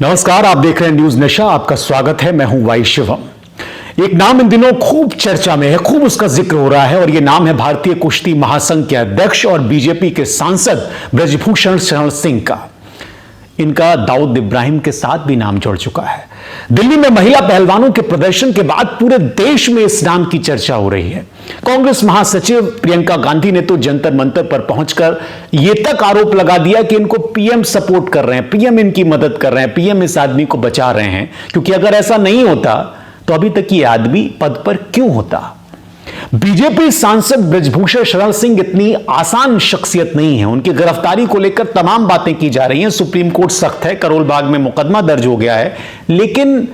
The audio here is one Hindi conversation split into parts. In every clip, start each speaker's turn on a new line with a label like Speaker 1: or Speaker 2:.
Speaker 1: नमस्कार, आप देख रहे हैं न्यूज नशा। आपका स्वागत है। मैं हूं वाई शिवम। एक नाम इन दिनों खूब चर्चा में है, खूब उसका जिक्र हो रहा है और यह नाम है भारतीय कुश्ती महासंघ के अध्यक्ष और बीजेपी के सांसद ब्रजभूषण शरण सिंह का। इनका दाऊद इब्राहिम के साथ भी नाम जुड़ चुका है। दिल्ली में महिला पहलवानों के प्रदर्शन के बाद पूरे देश में इस नाम की चर्चा हो रही है। कांग्रेस महासचिव प्रियंका गांधी ने तो जंतर मंतर पर पहुंचकर यह तक आरोप लगा दिया कि इनको पीएम सपोर्ट कर रहे हैं, पीएम इनकी मदद कर रहे हैं, पीएम इस आदमी को बचा रहे हैं, क्योंकि अगर ऐसा नहीं होता तो अभी तक ये आदमी पद पर क्यों होता। बीजेपी सांसद ब्रजभूषण शरण सिंह इतनी आसान शख्सियत नहीं है। उनकी गिरफ्तारी को लेकर तमाम बातें की जा रही हैं। सुप्रीम कोर्ट सख्त है, करोल बाग में मुकदमा दर्ज हो गया है, लेकिन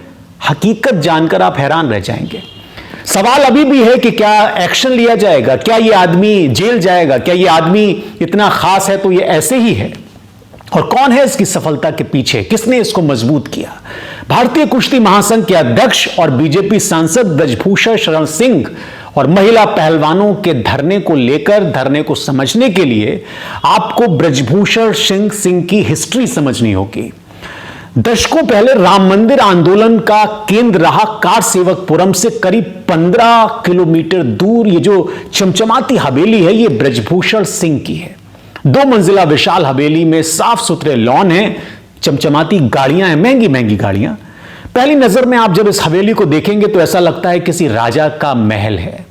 Speaker 1: हकीकत जानकर आप हैरान रह जाएंगे। सवाल अभी भी है कि क्या एक्शन लिया जाएगा, क्या यह आदमी जेल जाएगा, क्या यह आदमी इतना खास है तो यह ऐसे ही है, और कौन है इसकी सफलता के पीछे, किसने इसको मजबूत किया। भारतीय कुश्ती महासंघ के अध्यक्ष और बीजेपी सांसद ब्रजभूषण शरण सिंह और महिला पहलवानों के धरने को लेकर, धरने को समझने के लिए आपको ब्रजभूषण सिंह की हिस्ट्री समझनी होगी। दशकों पहले राम मंदिर आंदोलन का केंद्र रहा कार सेवकपुरम से करीब 15 किलोमीटर दूर ये जो चमचमाती हवेली है, ये ब्रजभूषण सिंह की है। 2 मंजिला विशाल हवेली में साफ सुथरे लॉन है, चमचमाती गाड़ियां हैं, महंगी महंगी गाड़ियां। पहली नजर में आप जब इस हवेली को देखेंगे तो ऐसा लगता है किसी राजा का महल है।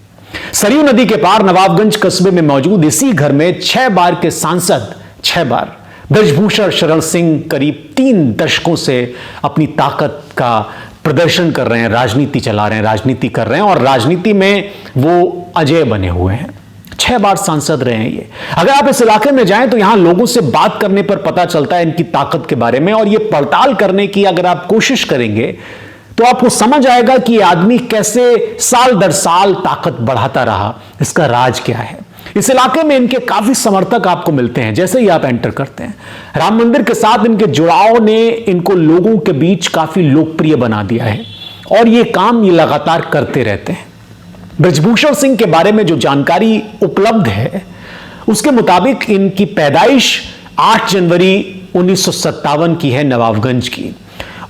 Speaker 1: सरयू नदी के पार नवाबगंज कस्बे में मौजूद इसी घर में 6 बार के सांसद, 6 बार ब्रजभूषण शरण सिंह करीब 3 दशकों से अपनी ताकत का प्रदर्शन कर रहे हैं, राजनीति चला रहे हैं, राजनीति कर रहे हैं और राजनीति में वो अजय बने हुए हैं। 6 बार सांसद रहे हैं ये। अगर आप इस इलाके में जाएं तो यहां लोगों से बात करने पर पता चलता है इनकी ताकत के बारे में, और ये पड़ताल करने की अगर आप कोशिश करेंगे तो आपको समझ आएगा कि ये आदमी कैसे साल दर साल ताकत बढ़ाता रहा, इसका राज क्या है। इस इलाके में इनके काफी समर्थक आपको मिलते हैं जैसे ही आप एंटर करते हैं। राम मंदिर के साथ इनके जुड़ाव ने इनको लोगों के बीच काफी लोकप्रिय बना दिया है और ये काम ये लगातार करते रहते हैं। ब्रजभूषण सिंह के बारे में जो जानकारी उपलब्ध है उसके मुताबिक इनकी पैदाइश 8 जनवरी 1957 की है, नवाबगंज की,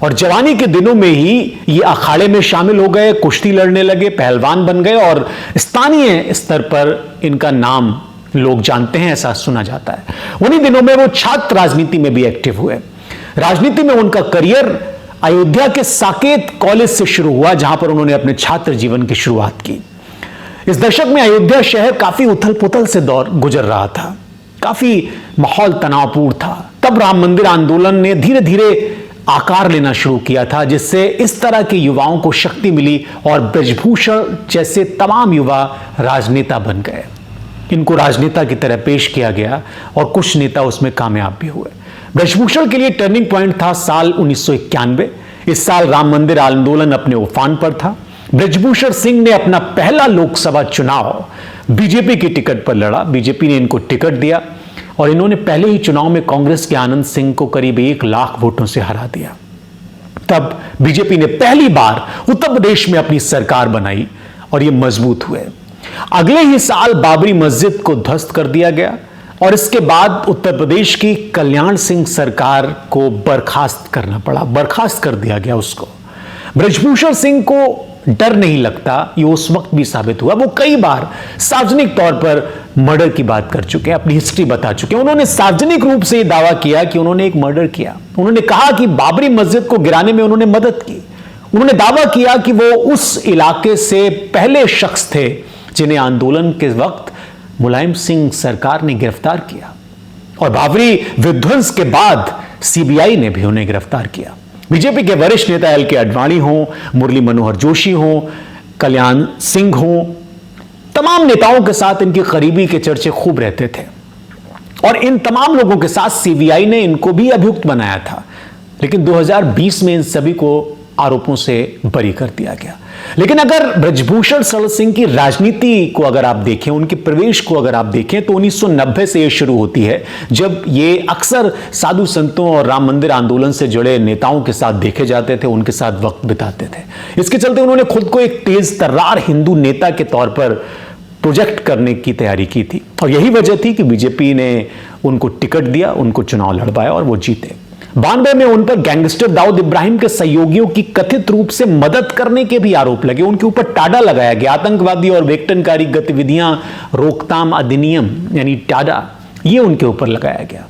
Speaker 1: और जवानी के दिनों में ही ये अखाड़े में शामिल हो गए, कुश्ती लड़ने लगे, पहलवान बन गए और स्थानीय स्तर पर इनका नाम लोग जानते हैं, ऐसा सुना जाता है। उन्हीं दिनों में वो छात्र राजनीति में भी एक्टिव हुए। राजनीति में उनका करियर अयोध्या के साकेत कॉलेज से शुरू हुआ, जहां पर उन्होंने अपने छात्र जीवन की शुरुआत की। इस दशक में अयोध्या शहर काफी उथल पुथल से दौर गुजर रहा था, काफी माहौल तनावपूर्ण था। तब राम मंदिर आंदोलन ने धीरे धीरे आकार लेना शुरू किया था, जिससे इस तरह के युवाओं को शक्ति मिली और ब्रजभूषण जैसे तमाम युवा राजनेता बन गए। इनको राजनेता की तरह पेश किया गया और कुछ नेता उसमें कामयाब भी हुए। ब्रजभूषण के लिए टर्निंग पॉइंट था साल 1991। इस साल राम मंदिर आंदोलन अपने उफान पर था। ब्रजभूषण सिंह ने अपना पहला लोकसभा चुनाव बीजेपी की टिकट पर लड़ा। बीजेपी ने इनको टिकट दिया और इन्होंने पहले ही चुनाव में कांग्रेस के आनंद सिंह को करीब 1 लाख वोटों से हरा दिया। तब बीजेपी ने पहली बार उत्तर प्रदेश में अपनी सरकार बनाई और ये मजबूत हुए। अगले ही साल बाबरी मस्जिद को ध्वस्त कर दिया गया और इसके बाद उत्तर प्रदेश की कल्याण सिंह सरकार को बर्खास्त करना पड़ा, बर्खास्त कर दिया गया उसको। ब्रजभूषण सिंह को डर नहीं लगता, ये उस वक्त भी साबित हुआ। वो कई बार सार्वजनिक तौर पर मर्डर की बात कर चुके हैं, अपनी हिस्ट्री बता चुके हैं। उन्होंने सार्वजनिक रूप से यह दावा किया कि उन्होंने एक मर्डर किया। उन्होंने कहा कि बाबरी मस्जिद को गिराने में उन्होंने मदद की। उन्होंने दावा किया कि वो उस इलाके से पहले शख्स थे जिन्हें आंदोलन के वक्त मुलायम सिंह सरकार ने गिरफ्तार किया और बाबरी विध्वंस के बाद सीबीआई ने भी उन्हें गिरफ्तार किया। बीजेपी के वरिष्ठ नेता एल.के. आडवाणी हो, मुरली मनोहर जोशी हो, कल्याण सिंह हो, तमाम नेताओं के साथ इनकी करीबी के चर्चे खूब रहते थे और इन तमाम लोगों के साथ सीबीआई ने इनको भी अभियुक्त बनाया था, लेकिन 2020 में इन सभी को आरोपों से बरी कर दिया गया। लेकिन अगर ब्रजभूषण शरण सिंह की राजनीति को अगर आप देखें, उनके प्रवेश को अगर आप देखें तो 1990 से यह शुरू होती है, जब ये अक्सर साधु संतों और राम मंदिर आंदोलन से जुड़े नेताओं के साथ देखे जाते थे, उनके साथ वक्त बिताते थे। इसके चलते उन्होंने खुद को एक तेज तर्रार हिंदू नेता के तौर पर प्रोजेक्ट करने की तैयारी की थी और यही वजह थी कि बीजेपी ने उनको टिकट दिया, उनको चुनाव लड़वाया और वो जीते। 92 में उन पर गैंगस्टर दाऊद इब्राहिम के सहयोगियों की कथित रूप से मदद करने के भी आरोप लगे। उनके ऊपर टाडा लगाया गया, आतंकवादी और वेतनकारी गतिविधियां रोकथाम अधिनियम यानी टाडा, यह उनके ऊपर लगाया गया।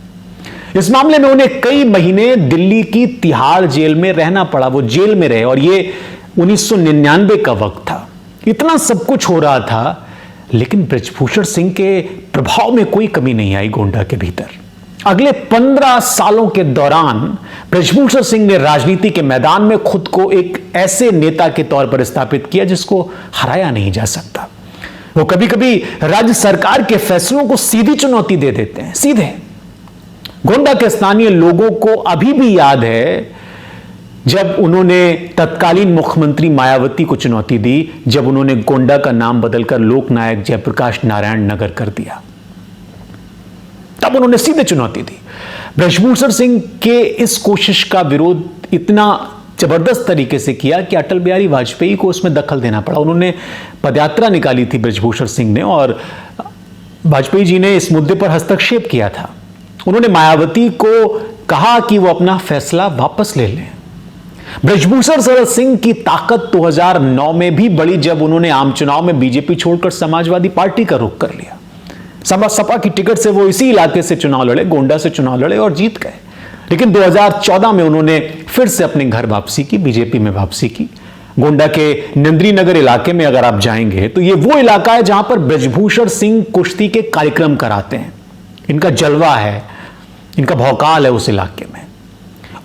Speaker 1: इस मामले में उन्हें कई महीने दिल्ली की तिहाड़ जेल में रहना पड़ा। वो जेल में रहे और यह 1999 का वक्त था। इतना सब कुछ हो रहा था, लेकिन बृजभूषण सिंह के प्रभाव में कोई कमी नहीं आई गोंडा के भीतर। अगले 15 सालों के दौरान बृजभूषण सिंह ने राजनीति के मैदान में खुद को एक ऐसे नेता के तौर पर स्थापित किया जिसको हराया नहीं जा सकता। वो कभी कभी राज्य सरकार के फैसलों को सीधी चुनौती दे देते हैं, सीधे। गोंडा के स्थानीय लोगों को अभी भी याद है जब उन्होंने तत्कालीन मुख्यमंत्री मायावती को चुनौती दी, जब उन्होंने गोंडा का नाम बदलकर लोकनायक जयप्रकाश नारायण नगर कर दिया। तब उन्होंने सीधे चुनौती दी। बृजभूषण सिंह के इस कोशिश का विरोध इतना जबरदस्त तरीके से किया कि अटल बिहारी वाजपेयी को उसमें दखल देना पड़ा। उन्होंने पदयात्रा निकाली थी बृजभूषण सिंह ने, और वाजपेयी जी ने इस मुद्दे पर हस्तक्षेप किया था। उन्होंने मायावती को कहा कि वो अपना फैसला वापस ले लें। बृजभूषण शरण सिंह की ताकत 2009 में भी बढ़ी जब उन्होंने आम चुनाव में बीजेपी छोड़कर समाजवादी पार्टी का रुख कर लिया। सपा की टिकट से वो इसी इलाके से चुनाव लड़े, गोंडा से चुनाव लड़े और जीत गए। लेकिन 2014 में उन्होंने फिर से अपने घर वापसी की, बीजेपी में वापसी की। गोंडा के नंदरी नगर इलाके में अगर आप जाएंगे तो ये वो इलाका है जहां पर बृजभूषण सिंह कुश्ती के कार्यक्रम कराते हैं। इनका जलवा है, इनका भौकाल है उस इलाके में।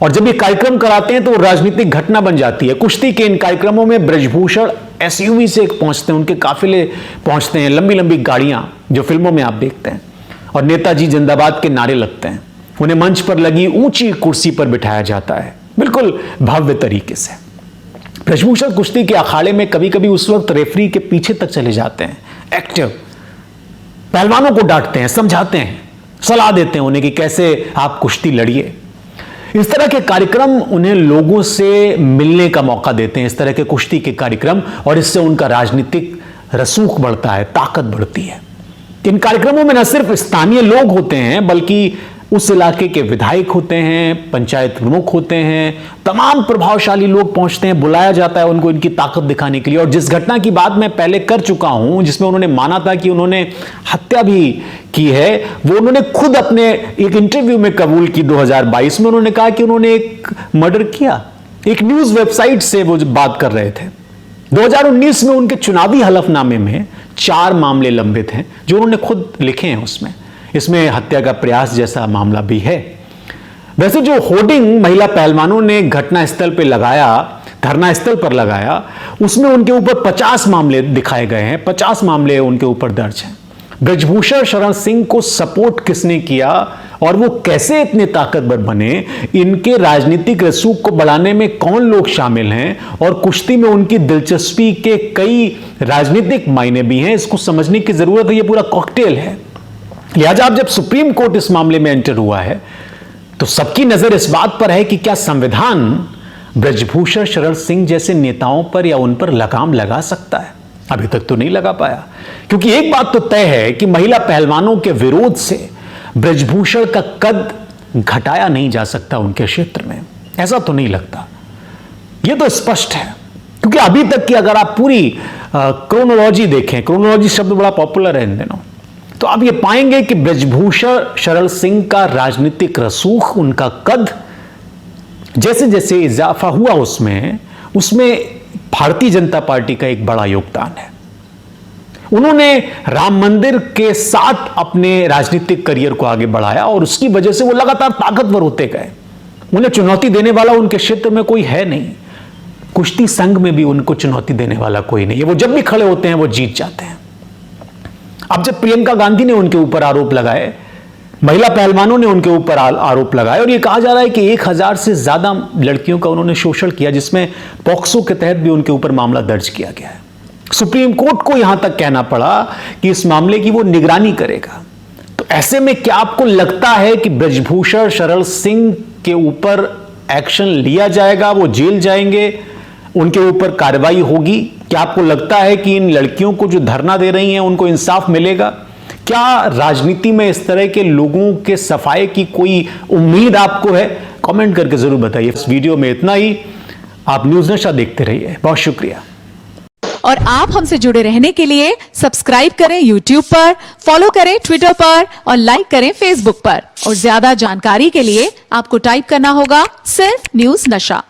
Speaker 1: और जब ये कार्यक्रम कराते हैं तो राजनीतिक घटना बन जाती है। कुश्ती के इन कार्यक्रमों में बृजभूषण एसयूवी से पहुंचते हैं, उनके काफिले पहुंचते हैं, लंबी लंबी गाड़ियां जो फिल्मों में आप देखते हैं, और नेताजी जिंदाबाद के नारे लगते हैं। उन्हें मंच पर लगी ऊंची कुर्सी पर बिठाया जाता है, बिल्कुल भव्य तरीके से। बृजभूषण कुश्ती के अखाड़े में कभी कभी उस वक्त रेफरी के पीछे तक चले जाते हैं, एक्टिव पहलवानों को डांटते हैं, समझाते हैं, सलाह देते हैं उन्हें कि कैसे आप कुश्ती लड़िए। इस तरह के कार्यक्रम उन्हें लोगों से मिलने का मौका देते हैं, इस तरह के कुश्ती के कार्यक्रम, और इससे उनका राजनीतिक रसूख बढ़ता है, ताकत बढ़ती है। इन कार्यक्रमों में न सिर्फ स्थानीय लोग होते हैं बल्कि उस इलाके के विधायक होते हैं, पंचायत प्रमुख होते हैं, तमाम प्रभावशाली लोग पहुंचते हैं, बुलाया जाता है उनको इनकी ताकत दिखाने के लिए। और जिस घटना की बात मैं पहले कर चुका हूं, जिसमें उन्होंने माना था कि उन्होंने हत्या भी की है, वो उन्होंने खुद अपने एक इंटरव्यू में कबूल की 2022 में। उन्होंने कहा कि उन्होंने एक मर्डर किया। एक न्यूज वेबसाइट से वो बात कर रहे थे। 2019 में उनके चुनावी हलफनामे में 4 मामले लंबित हैं जो उन्होंने खुद लिखे हैं उसमें। इसमें हत्या का प्रयास जैसा मामला भी है। वैसे जो होर्डिंग महिला पहलवानों ने घटना स्थल पर लगाया, धरना स्थल पर लगाया, उसमें उनके ऊपर 50 मामले दिखाए गए हैं, 50 मामले उनके ऊपर दर्ज हैं। बृजभूषण शरण सिंह को सपोर्ट किसने किया और वो कैसे इतने ताकतवर बने, इनके राजनीतिक रसूख को बढ़ाने में कौन लोग शामिल हैं, और कुश्ती में उनकी दिलचस्पी के कई राजनीतिक मायने भी हैं, इसको समझने की जरूरत है। ये पूरा कॉकटेल है। लिहाजा अब जब सुप्रीम कोर्ट इस मामले में एंटर हुआ है तो सबकी नजर इस बात पर है कि क्या संविधान बृजभूषण शरण सिंह जैसे नेताओं पर या उन पर लगाम लगा सकता है। अभी तक तो नहीं लगा पाया, क्योंकि एक बात तो तय है कि महिला पहलवानों के विरोध से बृजभूषण का कद घटाया नहीं जा सकता उनके क्षेत्र में, ऐसा तो नहीं लगता। यह तो स्पष्ट है, क्योंकि अभी तक की अगर आप पूरी क्रोनोलॉजी देखें, क्रोनोलॉजी शब्द बड़ा पॉपुलर है इन दिनों, तो आप ये पाएंगे कि बृजभूषण शरण सिंह का राजनीतिक रसूख, उनका कद जैसे जैसे इजाफा हुआ उसमें भारतीय जनता पार्टी का एक बड़ा योगदान है। उन्होंने राम मंदिर के साथ अपने राजनीतिक करियर को आगे बढ़ाया और उसकी वजह से वो लगातार ताकतवर होते गए। उन्हें चुनौती देने वाला उनके क्षेत्र में कोई है नहीं। कुश्ती संघ में भी उनको चुनौती देने वाला कोई नहीं है। वो जब भी खड़े होते हैं वो जीत जाते हैं। अब जब प्रियंका गांधी ने उनके ऊपर आरोप लगाए, महिला पहलवानों ने उनके ऊपर आरोप लगाए, और यह कहा जा रहा है कि 1000 से ज्यादा लड़कियों का उन्होंने शोषण किया, जिसमें पॉक्सो के तहत भी उनके ऊपर मामला दर्ज किया गया है। सुप्रीम कोर्ट को यहां तक कहना पड़ा कि इस मामले की वो निगरानी करेगा। तो ऐसे में क्या आपको लगता है कि बृजभूषण शरण सिंह के ऊपर एक्शन लिया जाएगा, वो जेल जाएंगे, उनके ऊपर कार्रवाई होगी? क्या आपको लगता है कि इन लड़कियों को जो धरना दे रही हैं उनको इंसाफ मिलेगा? क्या राजनीति में इस तरह के लोगों के सफाए की कोई उम्मीद आपको है? कमेंट करके जरूर बताइए। इस वीडियो में इतना ही। आप न्यूज़ नशा देखते रहिए। बहुत शुक्रिया।
Speaker 2: और आप हमसे जुड़े रहने के लिए सब्सक्राइब करें YouTube पर, फॉलो करें Twitter पर और लाइक करें Facebook पर। और ज्यादा जानकारी के लिए आपको टाइप करना होगा सिर्फ न्यूज़ नशा।